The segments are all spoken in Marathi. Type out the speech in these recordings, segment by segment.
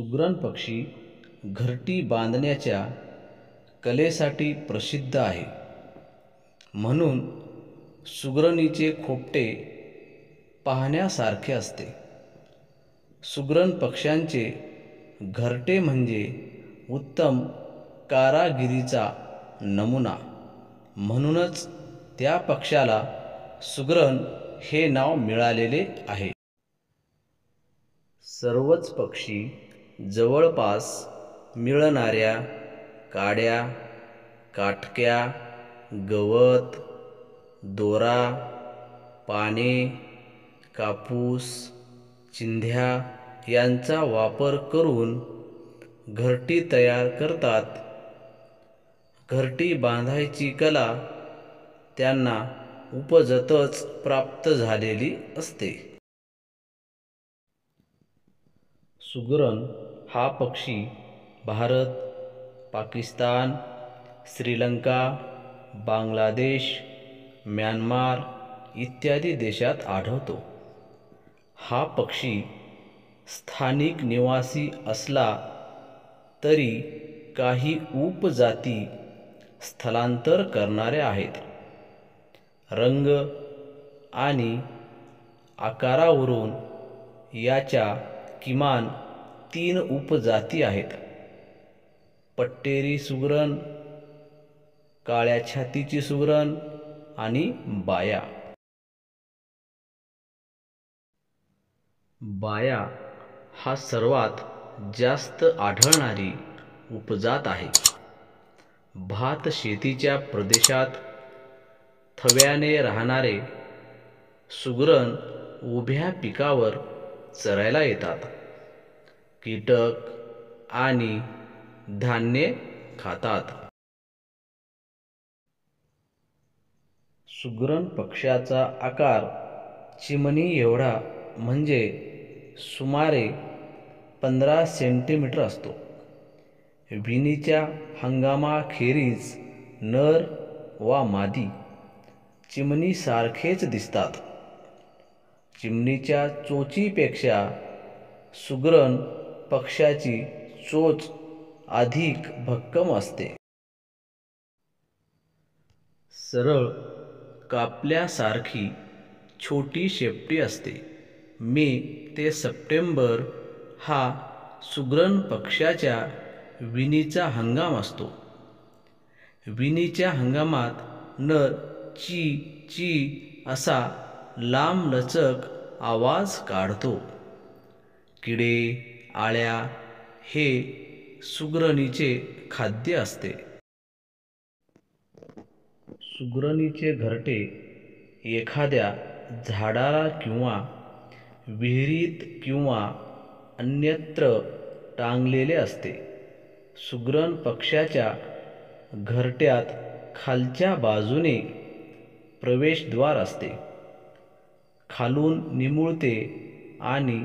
सुगरण पक्षी घरटी बांधण्याच्या कलेसाठी प्रसिद्ध आहे. म्हणून सुगरणीचे खोपटे पाहण्यासारखे असते. सुगरण पक्ष्यांचे घरटे म्हणजे उत्तम कारागिरीचा नमुना. म्हणूनच त्या पक्ष्याला सुगरण हे नाव मिळालेले आहे. सर्वच पक्षी जवळपास मिळणाऱ्या काड्या, काटक्या, गवत, दोरा, पाने, कापूस, चिंध्या यांचा वापर करून घरटी तयार करतात. घरटी बांधायची कला त्यांना उपजतच प्राप्त झालेली असते. सुगरण हा पक्षी भारत, पाकिस्तान, श्रीलंका, बांगलादेश, म्यानमार इत्यादी देशात आढळतो. हा पक्षी स्थानिक निवासी असला तरी काही उपजाती स्थलांतर करणाऱ्या आहेत. रंग आणि आकारावरून याच्या किमान 3 उपजाती आहेत: पट्टेरी सुगरण, काळ्या छातीची सुगरण आणि बाया. बाया हा सर्वात जास्त आढळणारी उपजात आहे. भात शेतीच्या प्रदेशात थव्याने राहणारे सुगरण उभ्या पिकावर चरायला येतात. कीटक आणि धान्य खातात. सुगरण पक्ष्याचा आकार चिमणी एवढा म्हणजे सुमारे 15 सेंटीमीटर असतो. विणीच्या हंगामाखेरीज नर वा मादी चिमणीसारखेच दिसतात. चिमणीच्या चोचीपेक्षा सुगरण पक्ष्याची चोच अधिक भक्कम असते. सरळ कापल्यासारखी छोटी शेपटी असते. मे ते सप्टेंबर हा सुगरण पक्ष्याच्या विणीचा हंगाम असतो. विणीच्या हंगामात नर ची ची असा लांबलचक आवाज काढतो. किडे, आळ्या हे सुगरणीचे खाद्य असते. सुगरणीचे घरटे एखाद्या झाडाला किंवा विहिरीत किंवा अन्यत्र टांगलेले असते. सुगरण पक्ष्याच्या घरट्यात खालच्या बाजूने प्रवेशद्वार असते. खालून निमुळते आणि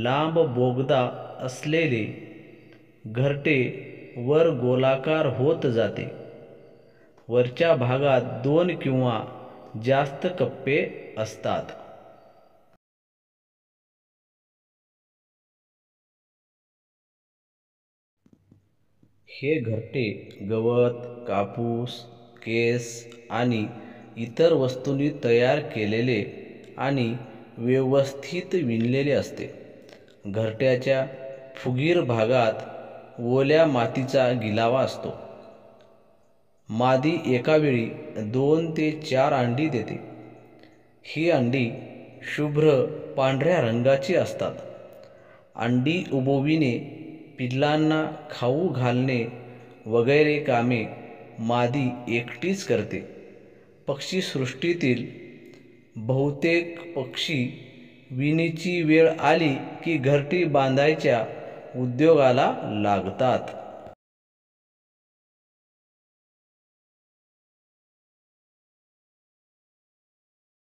लांब बोगदा असलेले घरटे वर गोलाकार होत जाते. वरच्या भागात 2 किंवा जास्त कप्पे असतात. हे घरटे गवत, कापूस, केस आणि इतर वस्तूंनी तयार केलेले आणि व्यवस्थित विणलेले असते. घरट्याच्या फुगीर भागात ओल्या मातीचा गिलावा असतो. मादी एकावेळी 2 ते 4 अंडी देते. ही अंडी शुभ्र पांढऱ्या रंगाची असतात. अंडी उबविणे, पिल्लांना खाऊ घालणे वगैरे कामे मादी एकटीच करते. पक्षीसृष्टीतील बहुतेक पक्षी विणीची वेळ आली की घरटी बांधायच्या उद्योगाला लागतात.